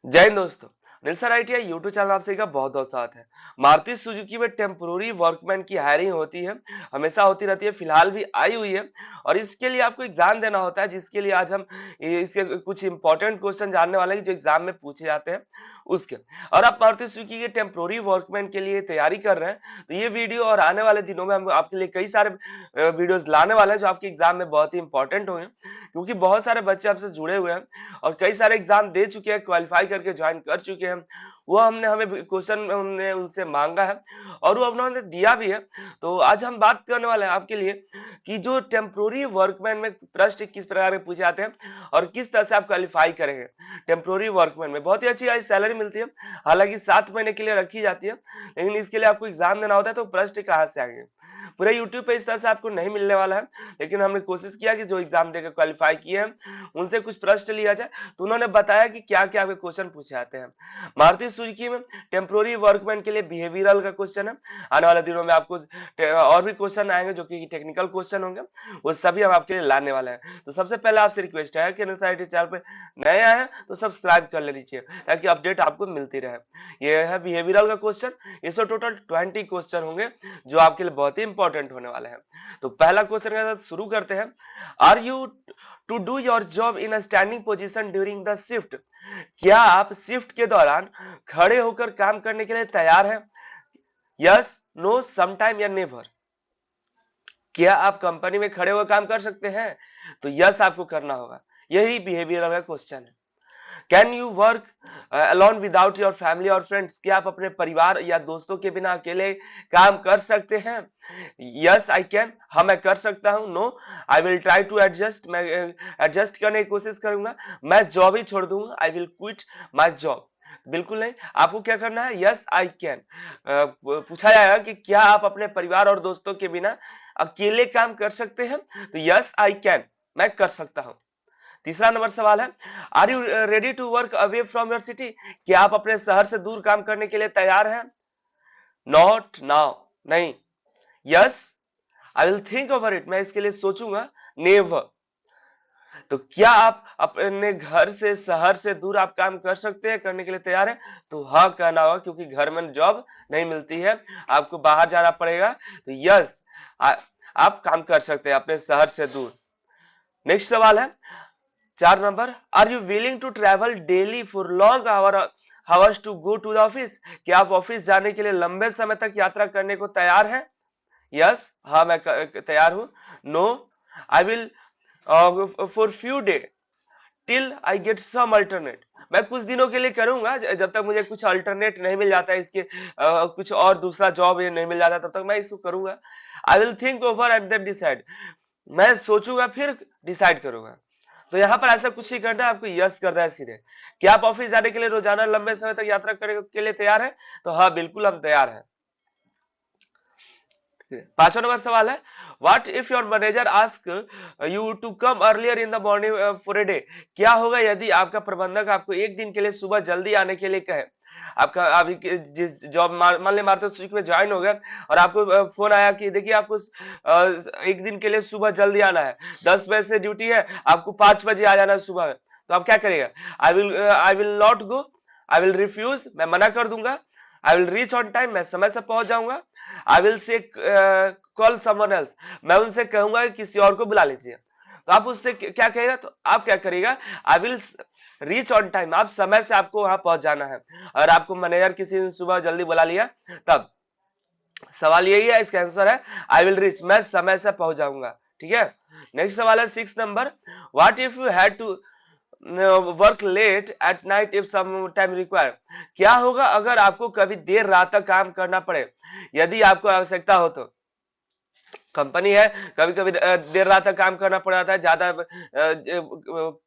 जय हिंद दोस्तों। निल्सर ITI YouTube channel आपसे का बहुत बहुत स्वागत है। मारुति सुजुकी में टेम्पोररी वर्कमैन की हायरिंग होती है, हमेशा होती रहती है, फिलहाल भी आई हुई है और इसके लिए आपको एग्जाम देना होता है, जिसके लिए आज हम इसके कुछ इंपॉर्टेंट क्वेश्चन जानने वाले हैं जो एग्जाम में पूछे जाते हैं उसके। और आप मारुति सुजुकी के टेम्पोररी वर्कमैन के लिए तैयारी कर रहे हैं तो ये वीडियो और आने वाले दिनों में हम आपके लिए कई सारे वीडियोस लाने वाले हैं जो आपके एग्जाम में बहुत ही इंपॉर्टेंट होंगे, क्योंकि बहुत सारे बच्चे आपसे जुड़े हुए हैं और कई सारे एग्जाम दे चुके हैं, क्वालिफाई करके ज्वाइन कर चुके हैं। वो हमने हमें क्वेश्चन हमने उनसे मांगा है और वो उन्होंने दिया भी है। तो आज हम बात करने वाले हैं आपके लिए कि जो टेम्पोररी वर्कमैन में प्रश्न किस प्रकार के पूछे जाते हैं और किस तरह से आप क्वालिफाई करेंगे। टेम्पोररी वर्कमैन में बहुत ही अच्छी सैलरी मिलती है, हालांकि 7 महीने के लिए रखी जाती है, लेकिन इसके लिए आपको एग्जाम देना होता है। तो प्रश्न कहाँ से आएंगे, पूरे यूट्यूब पे इस तरह से आपको नहीं मिलने वाला है, लेकिन हमने कोशिश किया कि जो एग्जाम देकर क्वालिफाई किए हैं उनसे कुछ प्रश्न लिया जाए। तो उन्होंने बताया कि क्या क्या आपके क्वेश्चन पूछे जाते हैं। मारुति सुजुकी में टेम्पोररी वर्कमैन के लिए बिहेवियरल का क्वेश्चन है। आने वाले दिनों में आपको और भी क्वेश्चन आएंगे जो कि टेक्निकल क्वेश्चन होंगे, वो सभी हम आपके लिए लाने वाले हैं। तो सबसे पहले आपसे रिक्वेस्ट है कि एनएसआईटी चैनल पे नए आए हैं तो सब्सक्राइब कर ले लीजिए ताकि अपडेट आपको मिलती रहे। ये है बिहेवियरल का क्वेश्चन, इसमें टोटल 20 क्वेश्चन होंगे जो आपके लिए बहुत ही इंपॉर्टेंट होने वाले हैं। तो पहला क्वेश्चन के साथ शुरू करते हैं। Are you to do your job in a standing position during the shift? क्या आप शिफ्ट के दौरान खड़े होकर काम करने के लिए तैयार हैं? यस, नो, समटाइम या नेवर। क्या आप कंपनी में खड़े होकर काम कर सकते हैं? तो यस आपको करना होगा, यही बिहेवियरल का क्वेश्चन है। Can you work alone without your family और फ्रेंड्स? क्या आप अपने परिवार या दोस्तों के बिना अकेले काम कर सकते हैं? यस आई कैन, हाँ मैं कर सकता हूं। No, I will try to adjust, मैं एडजस्ट करने की कोशिश करूंगा। मैं जॉब ही छोड़ दूंगा, I will quit my job. बिल्कुल नहीं, आपको क्या करना है? Yes I can. पूछा जाएगा कि क्या आप अपने परिवार और दोस्तों के बिना अकेले काम कर सकते हैं? तो यस आई कैन, मैं कर सकता हूं। तीसरा नंबर सवाल है, are you ready to work away from your city? क्या आप अपने शहर से दूर काम करने के लिए तैयार हैं? नॉट नाउ, नहीं। Yes, I will think over it, मैं इसके लिए सोचूंगा। नेवर। तो क्या आप अपने घर से शहर से दूर आप काम कर सकते हैं, करने के लिए तैयार हैं? तो हाँ कहना होगा, क्योंकि घर में जॉब नहीं मिलती है, आपको बाहर जाना पड़ेगा। तो यस, आप काम कर सकते हैं अपने शहर से दूर। नेक्स्ट सवाल है 4 number, are you willing to travel daily for long hours to go to the office? क्या आप ऑफिस जाने के लिए लंबे समय तक यात्रा करने को तैयार हैं? यस, हाँ मैं तैयार हूं। No, I will for few day till I get some alternate. मैं कुछ दिनों के लिए करूंगा, जब तक मुझे कुछ अल्टरनेट नहीं मिल जाता है, इसके कुछ और दूसरा जॉब ये नहीं मिल जाता तब तक मैं इसको करूंगा। I will think over and then decide, मैं सोचूंगा फिर डिसाइड करूंगा। तो यहाँ पर ऐसा कुछ ही करना है, आपको यस करना है सीधे। क्या आप ऑफिस जाने के लिए रोजाना लंबे समय तक यात्रा करने के लिए तैयार हैं? तो हाँ बिल्कुल हम तैयार हैं। 5वां नंबर सवाल है, what if your manager ask you to come earlier in the morning for a day? क्या होगा यदि आपका प्रबंधक आपको एक दिन के लिए सुबह जल्दी आने के लिए कहे? आपका अभी जिस जॉब मान ले मारते सुजुकी में ज्वाइन हो गया और आपको फोन आया कि देखिए आपको एक दिन के लिए सुबह जल्दी आना है, 10 बजे से ड्यूटी है, आपको 5 बजे आ जाना है सुबह में। तो आप क्या करेगा? I will not go, I will refuse, मैं मना कर दूंगा। I will reach on time, मैं समय से पहुंच जाऊंगा। I will say call someone else, मैं उनसे कहूंगा कि किसी और को बुला लीजिए। तो आप उससे क्या कहेगा? तो आप क्या करेगा? I will reach on time, आप समय से आपको वहां पहुंच जाना है। और आपको मैनेजर किसी दिन सुबह जल्दी बुला लिया तब सवाल यही है, इसका आंसर है आई विल रीच, मैं समय से पहुंच जाऊंगा। ठीक है। नेक्स्ट सवाल है 6 number, what if you had to work late at night if some time require? क्या होगा अगर आपको कभी देर रात तक काम करना पड़े, यदि आपको आवश्यकता हो तो? कंपनी है, कभी कभी देर रात तक काम करना पड़ जाता है, ज्यादा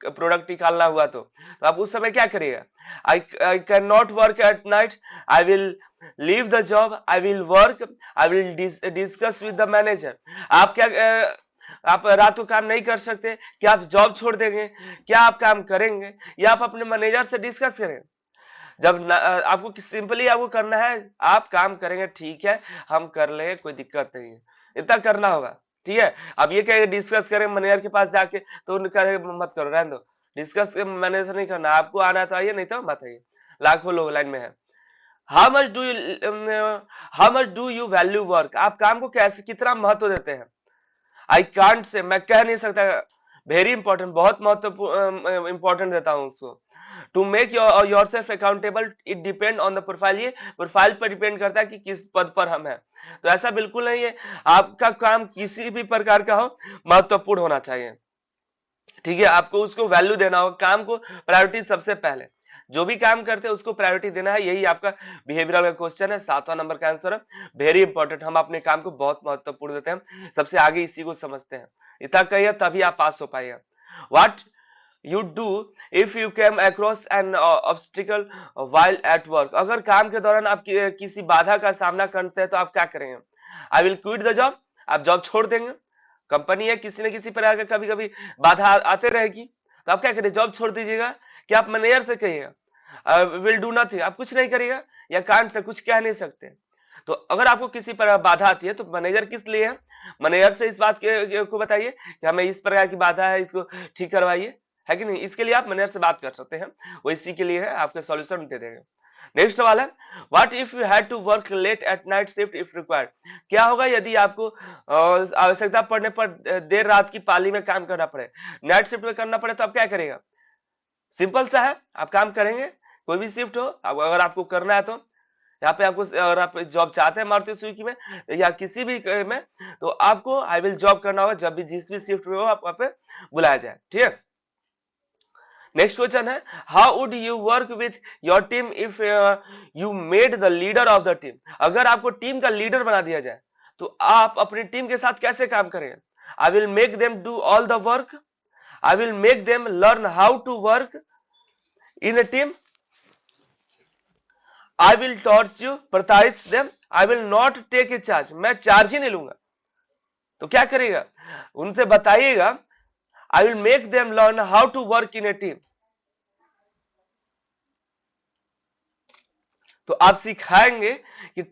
प्रोडक्ट निकालना हुआ तो आप उस समय क्या करिएगा? I can not work at night, I will leave the job, I will work, I will discuss with the manager. आप क्या आप रात को काम नहीं कर सकते? क्या आप जॉब छोड़ देंगे? क्या आप काम करेंगे या आप अपने मैनेजर से डिस्कस करेंगे? जब आपको सिंपली आपको करना है, आप काम करेंगे, ठीक है हम कर लेंगे, कोई दिक्कत नहीं है, इतना करना होगा। ठीक है। अब ये क्या डिस्कस करें मैनेजर के पास जाके, तो उन्होंने कहा मत करो, रहने दो, डिस्कस मैनेज नहीं करना, आपको आना चाहिए, नहीं तो मत आइए। लाखों लोग लाइन में है। How much do you how much do you value work, आप काम को कैसे कितना महत्व देते हैं। आई कांट से, मैं कह नहीं सकता। वेरी इंपॉर्टेंट, बहुत महत्वपूर्ण इंपॉर्टेंट देता हूं उसको। To make yourself accountable it depend on the profile, ये प्रोफाइल पर डिपेंड करता है कि किस पद पर हम हैं। तो ऐसा बिल्कुल नहीं है, आपका काम किसी भी प्रकार का हो महत्वपूर्ण होना चाहिए। ठीक है, आपको उसको वैल्यू देना होगा, काम को प्रायोरिटी सबसे पहले, जो भी काम करते हैं उसको प्रायोरिटी देना है। यही आपका बिहेवियरल का क्वेश्चन है, 7वां नंबर का आंसर है। वेरी इंपॉर्टेंट, हम अपने काम को बहुत महत्वपूर्ण देते हैं, सबसे आगे इसी को समझते हैं। इतना कहिए तभी आप पास हो पाइए। What you do if you came across an obstacle while at work, अगर काम के दौरान आप किसी बाधा का सामना करते हैं तो आप क्या करेंगे। I will quit the job, आप जॉब छोड़ देंगे। कंपनी है, किसी न किसी प्रकार का कभी कभी बाधा आते रहेगी, तो आप क्या करें, जॉब छोड़ दीजिएगा। क्या आप मैनेजर से कहिएगा विल डू नथिंग, आप कुछ नहीं करिएगा, या कांट से कुछ कह नहीं सकते। तो अगर आपको किसी पर बाधा आती है तो मैनेजर किस लिए है, मैनेजर से इस बात को बताइए कि हमें इस प्रकार की बाधा है, इसको ठीक करवाइए, है कि नहीं। इसके लिए आप मैनेजर से बात कर सकते हैं, वो इसी के लिए है, आपके सॉल्यूशन दे देंगे। नेक्स्ट सवाल है, what if you had to work late at night shift if required, क्या होगा यदि आपको आवश्यकता पड़ने पर देर रात की पाली में काम करना पड़े, नाइट शिफ्ट में करना पड़े, तो आप क्या करेगा। सिंपल सा है, आप काम करेंगे, कोई भी शिफ्ट हो, अगर आपको करना है तो। यहाँ पे आपको, अगर आप जॉब चाहते हैं मारुति सुजुकी में या किसी भी में, तो आपको आई विल जॉब करना होगा, जब भी जिस भी शिफ्ट में हो आप वहां पे बुलाया जाए। ठीक है, नेक्स्ट क्वेश्चन है, how would you work with your team if you made the leader of the team, अगर आपको टीम का लीडर बना दिया जाए तो आप अपनी टीम के साथ कैसे काम करेंगे। I will make them do all the work, I will make them learn how to work in a team, I will torch you प्रताड़ित them, I will not take a charge, मैं charge ही नहीं लूंगा। तो क्या करेगा, उनसे बताइएगा, I will make them learn how to work in a team, तो आप सिखाएंगे कि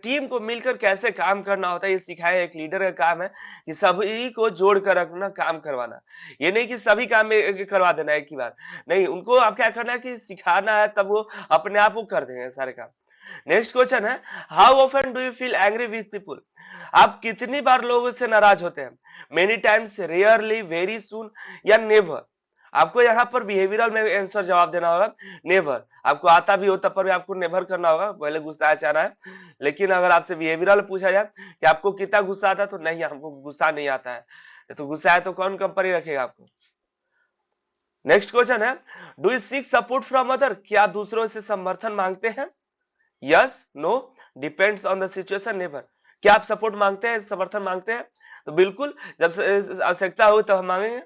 टीम को मिलकर कैसे काम करना होता है, ये सिखाए, एक लीडर का काम है कि सभी को जोड़ कर रखना, काम करवाना। ये नहीं कि सभी काम में करवा देना एक ही बार, नहीं, उनको आप क्या करना है कि सिखाना है, तब वो अपने आप वो कर देंगे सारे काम। नेक्स्ट क्वेश्चन है, how often do you feel angry with people, आप कितनी बार लोगों से नाराज होते हैं। Many times, rarely, very soon, या नेवर। आपको यहाँ पर बिहेवियरल में आंसर जवाब देना होगा, नेवर। आपको आता भी हो तब पर भी आपको नेवर करना होगा, पहले गुस्सा जाना है। लेकिन अगर आपसे बिहेवियरल पूछा जाए कि आपको कितना गुस्सा आता है, तो नहीं, हमको गुस्सा नहीं आता है। तो गुस्सा है तो कौन कंपनी रखेगा आपको। नेक्स्ट क्वेश्चन है, do you seek support from other, क्या आप दूसरों से समर्थन मांगते हैं। Yes, no, depends on the situation, never. क्या आप सपोर्ट मांगते हैं, समर्थन मांगते हैं। तो बिल्कुल, जब आवश्यकता हो तब हम मांगेंगे,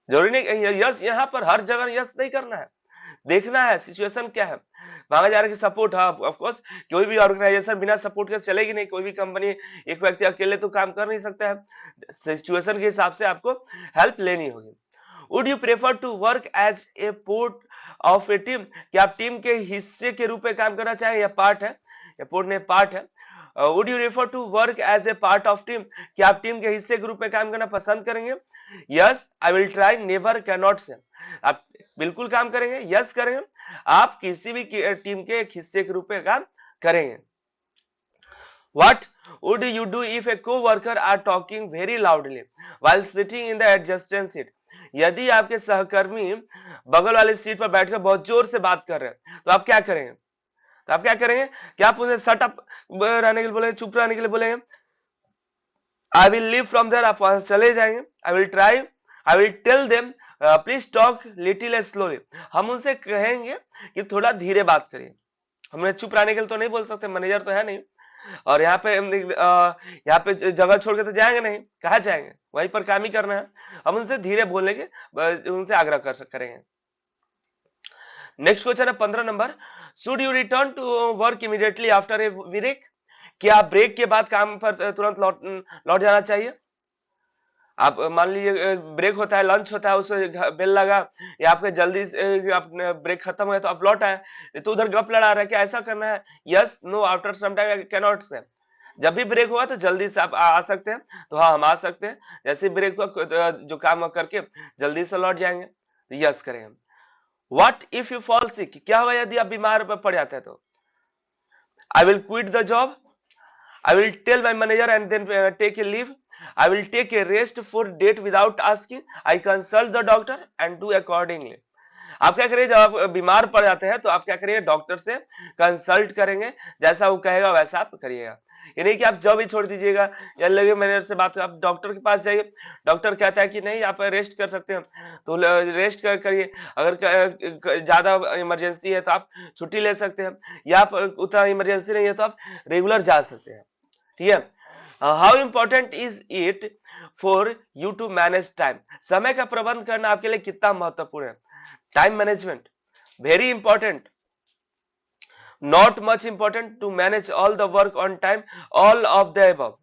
जरूरी नहीं यस, यहाँ पर हर जगह यस नहीं करना है, देखना है सिचुएशन क्या है। मांगा जा रहा है कि सपोर्ट, हाँ ऑफ कोर्स, कोई भी ऑर्गेनाइजेशन बिना सपोर्ट के चलेगी नहीं, कोई भी कंपनी एक व्यक्ति अकेले तो काम कर नहीं सकता है, सिचुएशन के हिसाब से आपको हेल्प लेनी होगी। Would you prefer to work as a part of a team, क्या आप टीम के हिस्से के रूप में काम करना चाहें, या पार्ट है, या पार्ट नहीं, पार्ट है। Would you refer to work as a part of team, क्या आप टीम के हिस्से के रूप में काम करना पसंद करेंगे। Yes, I will try, never, can not से। आप बिल्कुल काम करेंगे, यस करेंगे, आप किसी भी टीम के एक हिस्से के रूप में काम करेंगे। What would you do if a co-worker are talking very loudly while sitting in the adjacent seat? यदि आपके सहकर्मी बगल वाले सीट पर बैठकर बहुत जोर से बात कर रहे हैं, तो आप क्या करेंगे। तो आप क्या करेंगे, क्या आप उन्हें शट अप रहने के लिए बोलेंगे, चुप रहने के लिए बोलेंगे। I will leave from there, आप वहां से चले जाएंगे। I will try, I will tell them please talk little slowly, हम उनसे कहेंगे कि थोड़ा धीरे बात करिए। हमें चुप रहने के लिए तो नहीं बोल सकते, मैनेजर तो है नहीं, और यहाँ पे जगह छोड़ के तो जाएंगे नहीं, कहाँ जाएंगे, वहीं पर काम ही करना है। हम उनसे धीरे बोलने के उनसे आग्रह करेंगे। नेक्स्ट क्वेश्चन है 15 number, should you return to work immediately after a break, क्या ब्रेक के बाद काम पर तुरंत लौट जाना चाहिए। आप मान लीजिए ब्रेक होता है, लंच होता है, उसमें बेल लगा, या आपके जल्दी से अपने ब्रेक खत्म हो गया तो आप लौट आए, तो उधर गप लड़ा रहा है, क्या ऐसा करना है। Yes, no, after some time, cannot say. जब भी ब्रेक हुआ तो जल्दी से आप आ सकते हैं, तो हाँ हम आ सकते हैं, जैसे ब्रेक हुआ जो काम करके जल्दी से लौट जाएंगे। यस करेंगे। What if you fall sick, क्या होगा यदि आप बीमार पड़ जाते हैं तो? आई will quit the job, I will tell my manager and then take a leave. I will take a rest for date without asking. I consult the doctor and do accordingly. आप क्या करिए, जब आप बीमार पड़ जाते हैं तो आप क्या करिए, डॉक्टर से कंसल्ट करेंगे, जैसा वो कहेगा वैसा आप करिएगा। ये नहीं कि आप जॉब ही छोड़ दीजिएगा या लगे मैनेजर से बात, आप डॉक्टर के पास जाइए, डॉक्टर कहता है कि नहीं आप रेस्ट कर सकते हैं तो रेस्ट करिए। अगर ज्यादा इमरजेंसी है तो आप छुट्टी ले सकते हैं, या आप उतना इमरजेंसी नहीं है तो आप रेगुलर जा सकते हैं। ठीक है। How important is it for you to manage time, समय का प्रबंध करना आपके लिए कितना महत्वपूर्ण है? Time management very important, not much important to manage all the work on time, all of the above,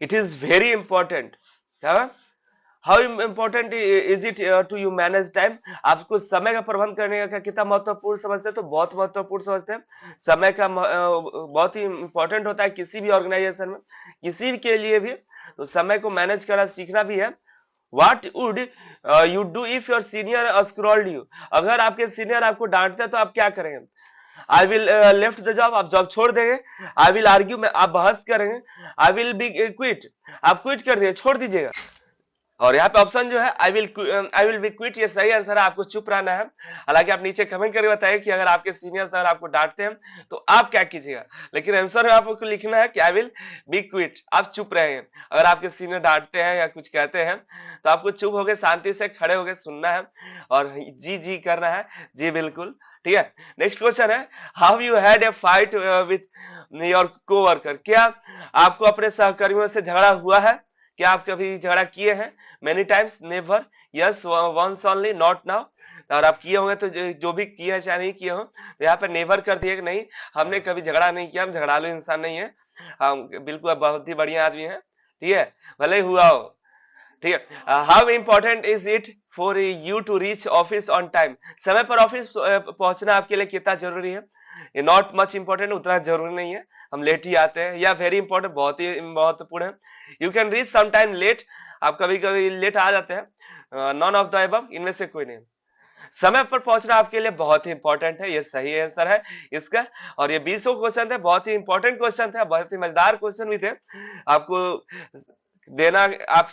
it is very important। क्या, how important is it to you manage time, आपको समय का प्रबंध करने का कितना महत्वपूर्ण समझते हैं? तो बहुत महत्वपूर्ण समझते हैं। समय का बहुत ही इंपॉर्टेंट होता है किसी भी ऑर्गेनाइजेशन में, किसी भी के लिए भी, तो समय को मैनेज करना सीखना भी है। What would you do if your senior scold you, अगर आपके सीनियर आपको डांटते हैं तो आप क्या करेंगे? I will left the job, आप जॉब छोड़ देंगे। आई विल आर्ग्यू, में आप बहस करेंगे। आई विल बी क्विट, आप क्विट कर दिए, छोड़ दीजिएगा। और यहाँ पे ऑप्शन जो है आई विल बी क्विट, ये सही आंसर है, आपको चुप रहना है। हालांकि आप नीचे कमेंट करके बताइए कि अगर आपके सीनियर सर आपको डांटते हैं तो आप क्या कीजिएगा, लेकिन आंसर में आपको लिखना है कि आई विल बी क्विट, आप चुप रहेंगे। अगर आपके सीनियर डांटते हैं या कुछ कहते हैं तो आपको चुप होकर शांति से खड़े होकर सुनना है और जी जी करना है, जी बिल्कुल। ठीक है। नेक्स्ट क्वेश्चन है, how you had a fight with your co-worker, क्या आपको अपने सहकर्मियों से झगड़ा हुआ है? क्या आप कभी झगड़ा किए हैं? Many times, never, yes, once only, not now. और आप किए होंगे तो जो भी किए हैं चाहे नहीं किए हो तो यहाँ पे नेवर कर दिए कि नहीं हमने कभी झगड़ा नहीं किया, हम झगड़ालू इंसान नहीं है, हम बिल्कुल बहुत ही बढ़िया आदमी है। ठीक है, भले ही हुआ हो। ठीक है। How important is it for you to reach office on time, समय पर ऑफिस पहुंचना आपके लिए कितना जरूरी है? ये नॉट मच इंपॉर्टेंट, उतना जरूरी नहीं है, हम लेट ही आते हैं। या वेरी इंपॉर्टेंट, बहुत ही महत्वपूर्ण है, you can reach some time late, आप कभी कभी लेट आ जाते हैं। नॉन ऑफ द अबव, इनमें से कोई नहीं। समय पर पहुंचना आपके लिए बहुत ही इंपॉर्टेंट है, ये सही आंसर है इसका। और ये 20 क्वेश्चन थे, बहुत ही इंपॉर्टेंट क्वेश्चन थे, बहुत ही मजेदार क्वेश्चन भी थे। आपको देना, आप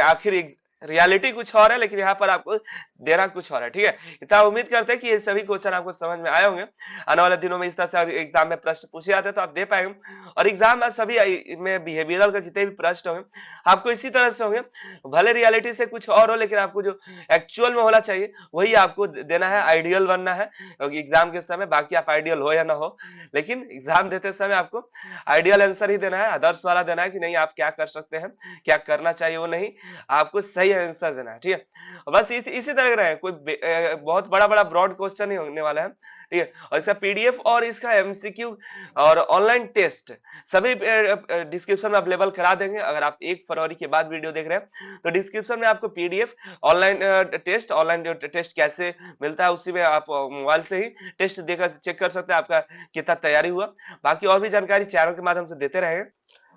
आखिर रियलिटी कुछ और है लेकिन यहाँ पर आपको देना कुछ और है। ठीक है, इतना उम्मीद करते हैं कि ये सभी क्वेश्चन आपको समझ में आए होंगे। आने वाले दिनों में इस तरह से एग्जाम में प्रश्न पूछे जाते हैं तो आप दे पाएंगे, और एग्जाम में सभी में बिहेवियरल का जितने भी प्रश्न होंगे आपको इसी तरह से होंगे, भले रियलिटी से कुछ और हो लेकिन आपको जो एक्चुअल में होना चाहिए वही आपको देना है, आइडियल बनना है एग्जाम के समय। बाकी आप आइडियल हो या ना हो, लेकिन एग्जाम देते समय आपको आइडियल आंसर ही देना है, आदर्श वाला देना है कि नहीं आप क्या कर सकते हैं, क्या करना चाहिए वो नहीं, आपको सही आंसर देना है। ठीक है, बस इसी तरह का है, कोई बहुत बड़ा बड़ा ब्रॉड क्वेश्चन नहीं होने वाला है। ठीक है, और इसका पीडीएफ और इसका एमसीक्यू और ऑनलाइन टेस्ट सभी डिस्क्रिप्शन में अवेलेबल करा देंगे। अगर आप 1 फरवरी के बाद वीडियो देख रहे हैं तो डिस्क्रिप्शन में आपको पीडीएफ, ऑनलाइन टेस्ट कैसे मिलता है उसी में आप मोबाइल से ही टेस्ट देकर चेक कर सकते हैं आपका कितना तैयारी हुआ। बाकी और भी जानकारी चैनल के माध्यम से देते रहे।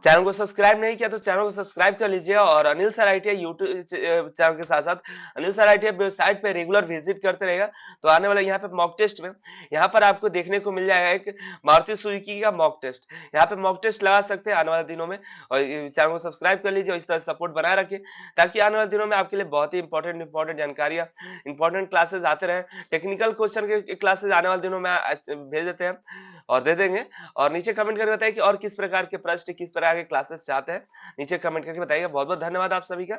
चैनल को सब्सक्राइब नहीं किया तो चैनल को सब्सक्राइब कर लीजिए, और Anil sir ITI YouTube channel के साथ साथ अनिल सर आईटीआई वेबसाइट पे रेगुलर विजिट करते रहेगा। तो आने वाला यहाँ पे मॉक टेस्ट में यहाँ पर आपको देखने को मिल जाएगा एक मारुति सुजुकी का मॉक टेस्ट, यहाँ पे मॉक टेस्ट लगा सकते हैं आने वाले दिनों में। और चैनल को सब्सक्राइब कर लीजिए और इस तरह सपोर्ट बनाए रखिए ताकि आने वाले दिनों में आपके लिए बहुत ही इंपॉर्टेंट जानकारियां, इंपॉर्टेंट क्लासेस आते रहे। टेक्निकल क्वेश्चन के क्लासेस आने वाले दिनों में भेज देते हैं और दे देंगे। और नीचे कमेंट करके बताइए कि और किस प्रकार के प्रश्न, किस प्रकार के क्लासेस चाहते हैं, नीचे कमेंट करके बताइएगा। बहुत बहुत धन्यवाद आप सभी का।